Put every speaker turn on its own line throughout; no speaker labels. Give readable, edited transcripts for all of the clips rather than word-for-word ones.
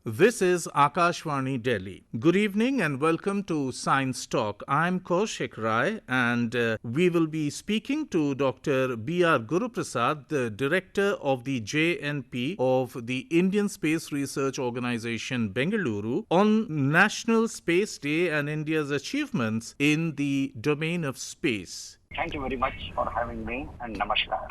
This is Akashvani, Delhi. Good evening and welcome to Science Talk. I'm Kaushik Roy and we will be speaking to Dr. B.R. GURUPRASAD, the director of the JNP of the Indian Space Research Organization Bengaluru, on National Space Day and India's achievements in the domain of space.
Thank you very much for having me and namaskar.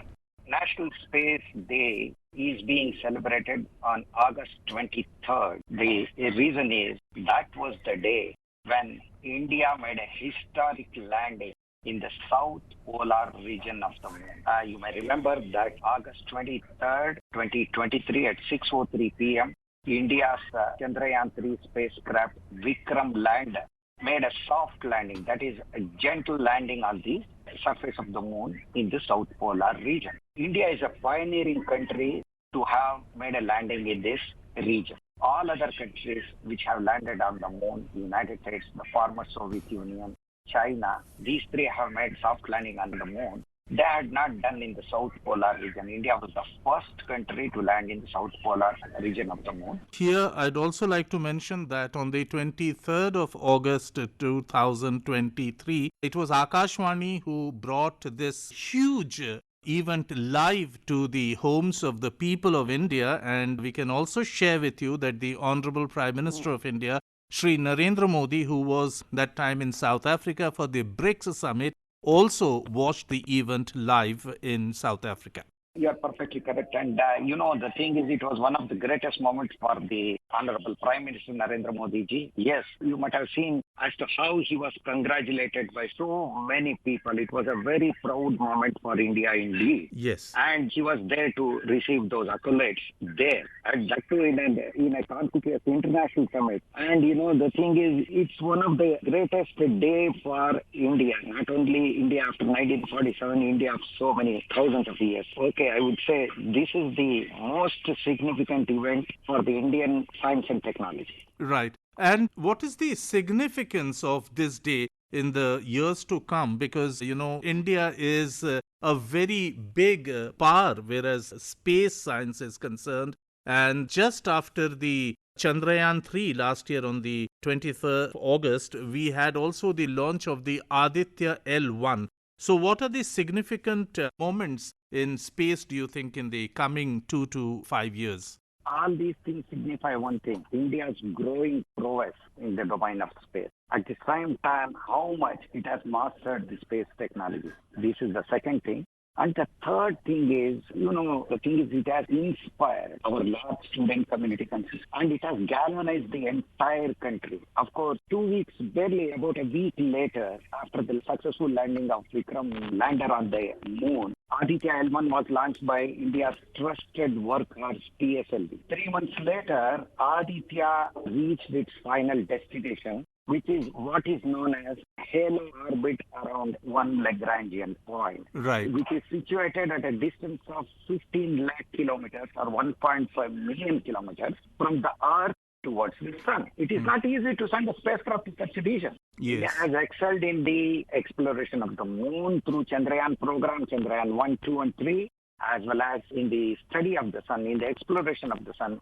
National Space Day is being celebrated on August 23rd. The reason is that was the day when India made a historic landing in the South Polar region of the moon. You may remember that August 23rd, 2023 at 6:03 p.m., India's Chandrayaan-3 spacecraft Vikram lander made a soft landing, that is a gentle landing on the surface of the moon in the South Polar region. India is a pioneering country to have made a landing in this region. All other countries which have landed on the moon, United States, the former Soviet Union, China, these three have made soft landing on the moon. They had not done in the South Polar region. India was the first country to land in the South Polar region of the moon.
Here, I'd also like to mention that on the 23rd of August 2023, it was Akashvani who brought this huge event live to the homes of the people of India. And we can also share with you that the Honorable Prime Minister of India, Shri Narendra Modi, who was that time in South Africa for the BRICS summit, also watched the event live in South Africa.
You are perfectly correct. And, the thing is, it was one of the greatest moments for the Honorable Prime Minister Narendra Modi ji. Yes, you might have seen as to how he was congratulated by so many people. It was a very proud moment for India indeed.
Yes.
And he was there to receive those accolades there. And that too in a conspicuous international summit. And, the thing is, it's one of the greatest day for India. Not only India after 1947, India of so many thousands of years. Okay, I would say this is the most significant event for the Indian science and technology.
Right. And what is the significance of this day in the years to come? Because, India is a very big power, whereas space science is concerned. And just after the Chandrayaan-3 last year on the 23rd of August, we had also the launch of the Aditya L1. So what are the significant moments in space, do you think, in the coming 2 to 5 years?
All these things signify one thing: India's growing prowess in the domain of space. At the same time, how much it has mastered the space technology. This is the second thing. And the third thing is, it has inspired our large student community consist, and it has galvanized the entire country. Of course, 2 weeks, barely about a week later, after the successful landing of Vikram lander on the moon, Aditya L1 was launched by India's trusted workhorse PSLV. 3 months later, Aditya reached its final destination, which is what is known as halo orbit around one Lagrangian point,
right,
which is situated at a distance of 15 lakh kilometers or 1.5 million kilometers from the Earth towards the Sun. It is not easy to send a spacecraft to such a region.
Yes.
It has excelled in the exploration of the moon through Chandrayaan program, Chandrayaan 1, 2, and 3, as well as in the study of the sun, in the exploration of the sun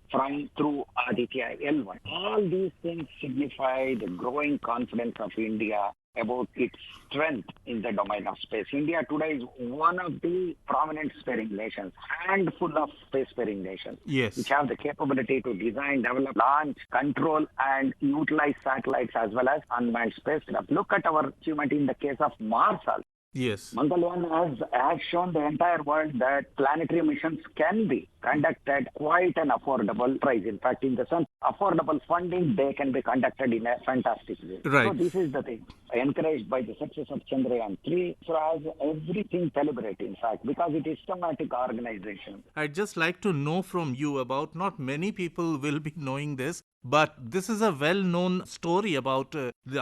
through Aditya L1. All these things signify the growing confidence of India about its strength in the domain of space. India today is one of the prominent spacefaring nations, handful of spacefaring nations,
yes,
which have the capability to design, develop, launch, control, and utilize satellites as well as unmanned spacecraft. Look at our achievement in the case of Mars also.
Yes.
Mangalyaan has shown the entire world that planetary missions can be conducted quite an affordable price. In fact, in the sense affordable funding, they can be conducted in a fantastic way.
Right.
So this is the thing. Encouraged by the success of Chandrayaan-3, so has everything celebrated, in fact, because it is a systematic organization.
I'd just like to know from you about, not many people will be knowing this, but this is a well-known story about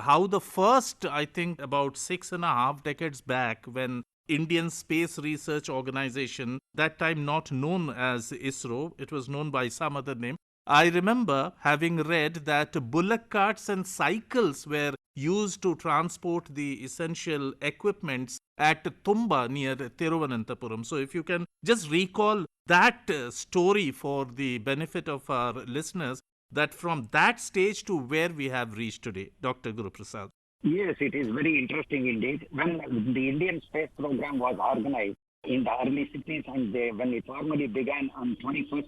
how the first, I think, about 6.5 decades back, when Indian Space Research Organization, that time not known as ISRO, it was known by some other name. I remember having read that bullock carts and cycles were used to transport the essential equipments at Tumba near Thiruvananthapuram. So if you can just recall that story for the benefit of our listeners, that from that stage to where we have reached today, Dr. Guruprasad?
Yes, it is very interesting indeed. When the Indian space program was organized in the early 60s and when it formally began on November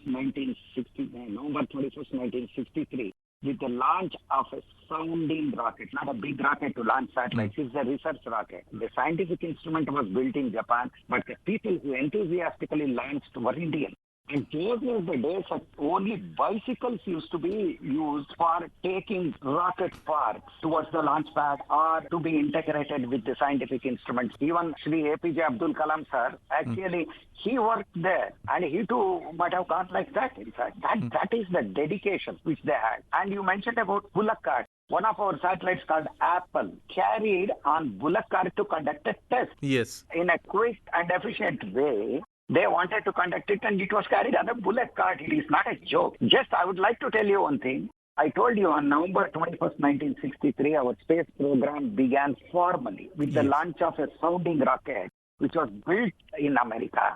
21st, 1963, with the launch of a sounding rocket, not a big rocket to launch satellites, it's a research rocket. The scientific instrument was built in Japan, but the people who enthusiastically launched were Indian. And those were the days that only bicycles used to be used for taking rocket parts towards the launch pad or to be integrated with the scientific instruments. Even Shri APJ Abdul Kalam sir, actually, he worked there and he too might have gone like that. In fact, that is the dedication which they had. And you mentioned about bullock cart. One of our satellites called Apple carried on bullock cart to conduct a test.
Yes.
In a quick and efficient way. They wanted to conduct it and it was carried on a bullock cart. It is not a joke. Just I would like to tell you one thing. I told you on November 21st, 1963, our space program began formally with the launch of a sounding rocket, which was built in America,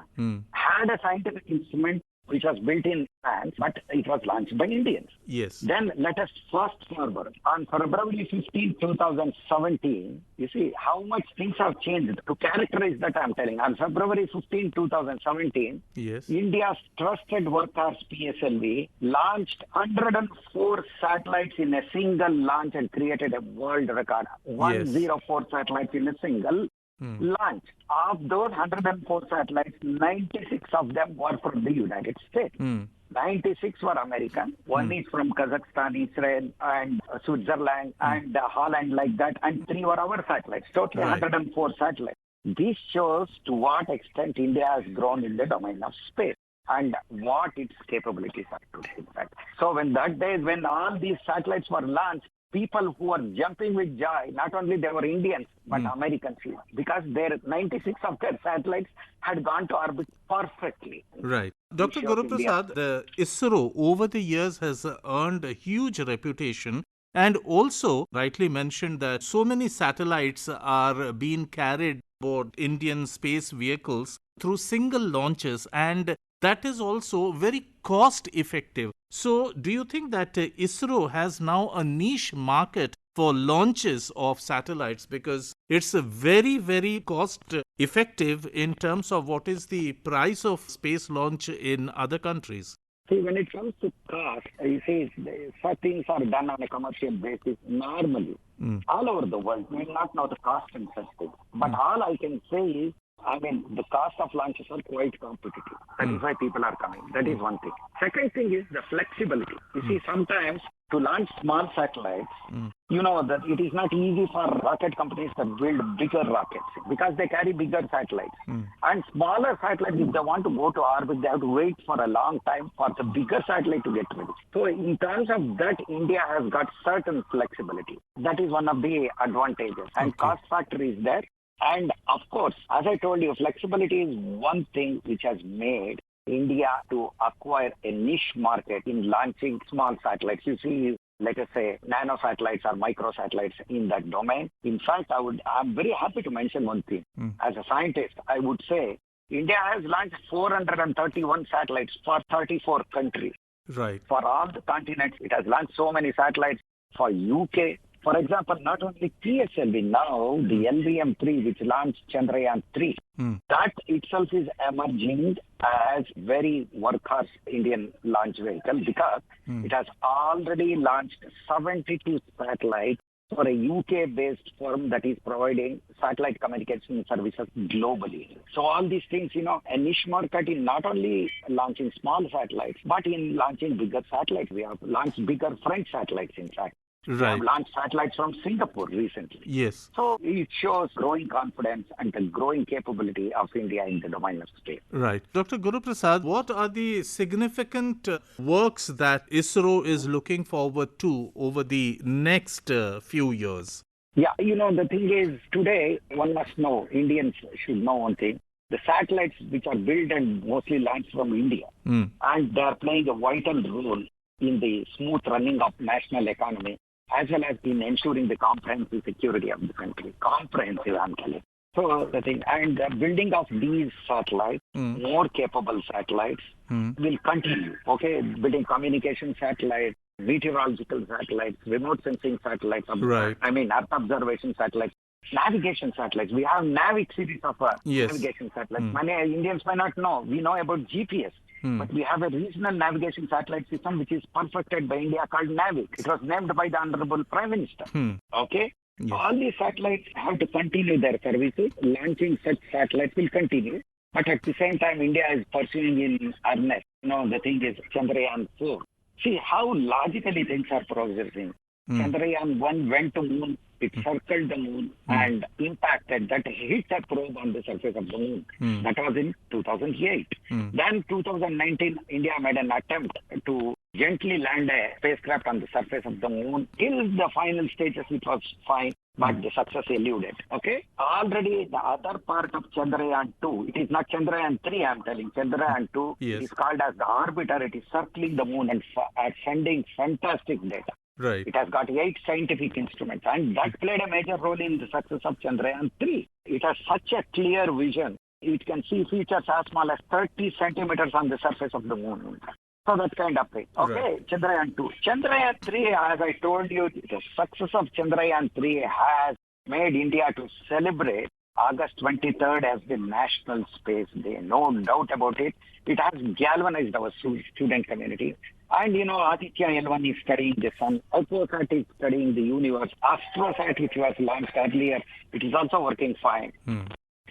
had a scientific instrument which was built in France, but it was launched by Indians.
Yes.
Then let us fast forward. On February 15, 2017, you see how much things have changed. To characterize that, I'm telling. On February 15, 2017, India's trusted workhorse PSLV launched 104 satellites in a single launch and created a world record. 104 satellites in a single launch. Of those 104 satellites, 96 of them were from the United States. 96 were American. One is from Kazakhstan, Israel, and Switzerland, and Holland, like that. And 3 were our satellites. Totally 104 satellites. This shows to what extent India has grown in the domain of space and what its capabilities are today. In fact. So when all these satellites were launched, people who were jumping with joy, not only they were Indians, but Americans too, because their 96 of their satellites had gone to orbit perfectly.
Right. Dr. Guruprasad, the ISRO over the years has earned a huge reputation and also rightly mentioned that so many satellites are being carried aboard Indian space vehicles through single launches, and that is also very cost effective. So do you think that ISRO has now a niche market for launches of satellites, because it's a very, very cost effective in terms of what is the price of space launch in other countries?
See, when it comes to cost, you see, such things are done on a commercial basis normally. All over the world, we will not know the cost and such things. But all I can say is, the cost of launches are quite competitive. That is why people are coming. That is one thing. Second thing is the flexibility. You see, sometimes to launch small satellites, you know that it is not easy for rocket companies that build bigger rockets because they carry bigger satellites. And smaller satellites, if they want to go to orbit, they have to wait for a long time for the bigger satellite to get ready. So in terms of that, India has got certain flexibility. That is one of the advantages. And cost factor is there. And of course, as I told you, flexibility is one thing which has made India to acquire a niche market in launching small satellites. You see, let us say, nano satellites or micro satellites in that domain. In fact, I'm very happy to mention one thing. As a scientist, I would say India has launched 431 satellites for 34 countries.
Right.
For all the continents, it has launched so many satellites. For UK, for example, not only PSLV, now the LVM-3, which launched Chandrayaan-3, that itself is emerging as very workhorse Indian launch vehicle because it has already launched 72 satellites for a UK-based firm that is providing satellite communication services globally. So all these things, a niche market in not only launching small satellites, but in launching bigger satellites. We have launched bigger French satellites, in fact.
Right.
We have launched satellites from Singapore recently.
Yes.
So it shows growing confidence and the growing capability of India in the domain of space.
Right. Dr. Guruprasad, what are the significant works that ISRO is looking forward to over the next few years?
Yeah, the thing is, today, one must know, Indians should know one thing. The satellites which are built and mostly launched from India, and they are playing a vital role in the smooth running of national economy, as well as in ensuring the comprehensive security of the country. Comprehensive, I'm telling. So the thing, and the building of these satellites, more capable satellites, will continue. Okay, building communication satellites, meteorological satellites, remote sensing satellites,
Right.
Earth observation satellites, navigation satellites. We have NAVIC series of
Yes.
navigation satellites. Many Indians may not know. We know about GPS. But we have a regional navigation satellite system which is perfected by India called NAVIC. It was named by the Honorable Prime Minister. Okay?
Yes.
All these satellites have to continue their services. Launching such satellites will continue. But at the same time, India is pursuing in earnest. The thing is Chandrayaan 4. See how logically things are progressing. Chandrayaan 1 went to moon, it circled the moon and impacted, that hit a probe on the surface of the moon. That was in 2008. Then 2019, India made an attempt to gently land a spacecraft on the surface of the moon. Till the final stages, it was fine, but the success eluded. Okay? Already the other part of Chandrayaan 2, it is not Chandrayaan 3, I'm telling. Chandrayaan 2,
Yes.
it is called as the orbiter. It is circling the moon and sending fantastic data.
Right.
It has got 8 scientific instruments, and that played a major role in the success of Chandrayaan 3. It has such a clear vision. It can see features as small as 30 centimeters on the surface of the moon. So that kind of thing. Okay,
Right.
Chandrayaan 2. Chandrayaan 3, as I told you, the success of Chandrayaan 3 has made India to celebrate August 23rd as the National Space Day. No doubt about it. It has galvanized our student community. And Aditya L1 is studying the sun. AlphaSat is studying the universe. AstroSat, which was launched earlier, it is also working fine.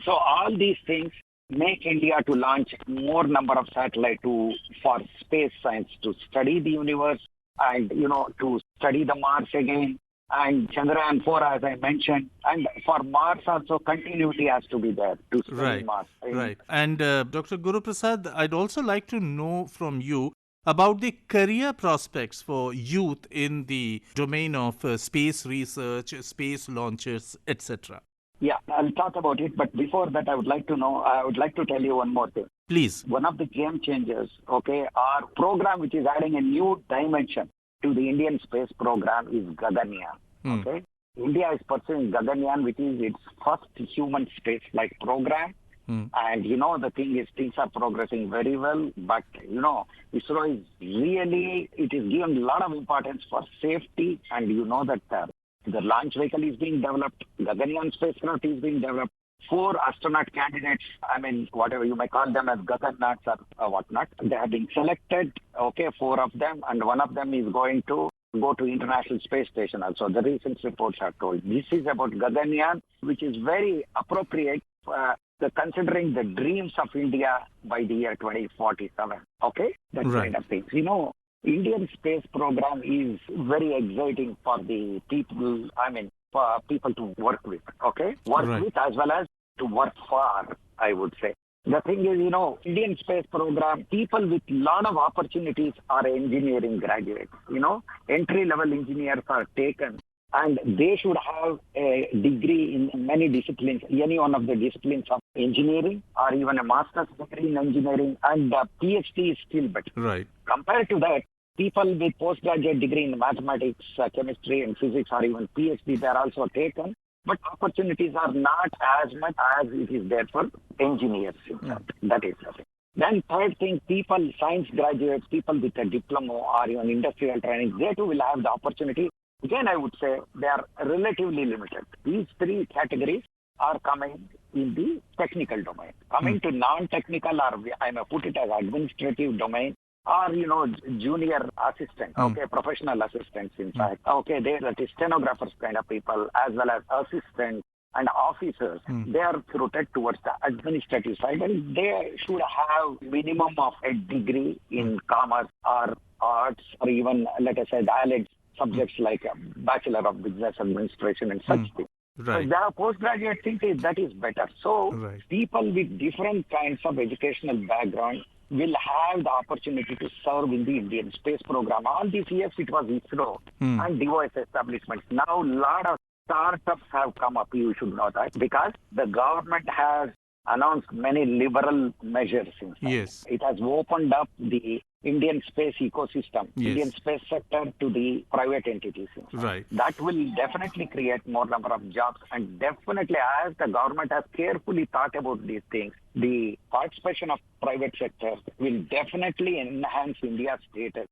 So all these things make India to launch more number of satellites for space science, to study the universe and, to study the Mars again. And Chandrayaan 4, as I mentioned, and for Mars also, continuity has to be there to study
Right.
Mars.
Right. And Dr. Guruprasad, I'd also like to know from you about the career prospects for youth in the domain of space research, space launches, etc.
Yeah, I'll talk about it. But before that, I would like to tell you one more thing.
Please.
One of the game changers, okay, our program which is adding a new dimension to the Indian space program is Gaganyaan. Okay, India is pursuing Gaganyaan, which is its first human space flight program. And the thing is, things are progressing very well. But ISRO is really, it is given a lot of importance for safety. And that the launch vehicle is being developed, Gaganyaan spacecraft is being developed. 4 astronaut candidates, whatever you may call them as Gaganauts or whatnot, they have been selected. Okay, 4 of them, and one of them is going to go to International Space Station also. The recent reports are told. This is about Gaganyaan, which is very appropriate considering the dreams of India by the year 2047. Okay, that
Right.
kind of things. Indian space program is very exciting for the people. For people to work with. Okay, work
Right.
with as well as to work for, I would say. The thing is, Indian space program, people with lot of opportunities are engineering graduates. Entry-level engineers are taken, and they should have a degree in many disciplines, any one of the disciplines of engineering, or even a master's degree in engineering, and a PhD is still better.
Right.
Compared to that, people with postgraduate degree in mathematics, chemistry, and physics, or even PhD, they are also taken. But opportunities are not as much as it is there for engineers. That is the thing. Then third thing, science graduates, people with a diploma or even industrial training, they too will have the opportunity. Again, I would say they are relatively limited. These 3 categories are coming in the technical domain. Coming to non-technical, or I may put it as administrative domain, or, junior assistant, okay, professional assistants, in fact. Okay, they are the stenographers kind of people, as well as assistants and officers. They are rooted towards the administrative side, and they should have minimum of a degree in commerce or arts, or even, let us say, the allied subjects like a Bachelor of Business Administration and such things.
Right.
So the postgraduate thing that is better. So
Right.
people with different kinds of educational background will have the opportunity to serve in the Indian space program. All these years it was ISRO and DOS establishments. Now a lot of startups have come up, you should know that, because the government has announced many liberal measures. In fact,
Yes.
it has opened up the Indian space ecosystem, Indian
Yes.
space sector to the private entities. In fact.
Right.
That will definitely create more number of jobs, and definitely, as the government has carefully thought about these things, the participation of private sector will definitely enhance India's status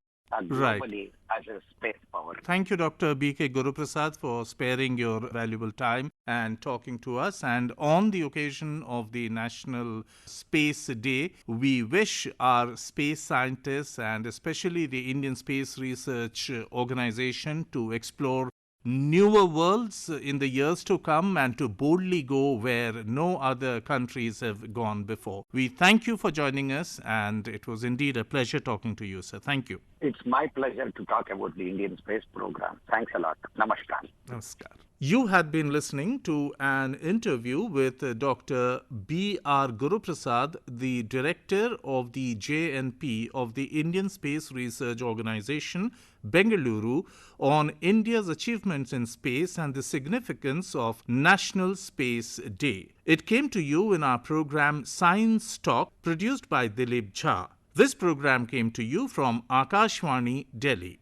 Right.
globally as a space power.
Thank you, Dr. B.K. Guruprasad, for sparing your valuable time and talking to us. And on the occasion of the National Space Day, we wish our space scientists and especially the Indian Space Research Organization to explore newer worlds in the years to come and to boldly go where no other countries have gone before. We thank you for joining us, and it was indeed a pleasure talking to you, sir. Thank you.
It's my pleasure to talk about the Indian space program. Thanks a lot. Namaskar.
Namaskar. You had been listening to an interview with Dr. B.R. Guruprasad, the director of the JNP of the Indian Space Research Organization, Bengaluru, on India's achievements in space and the significance of National Space Day. It came to you in our program Science Talk, produced by Dilip Jha. This program came to you from Akashvani, Delhi.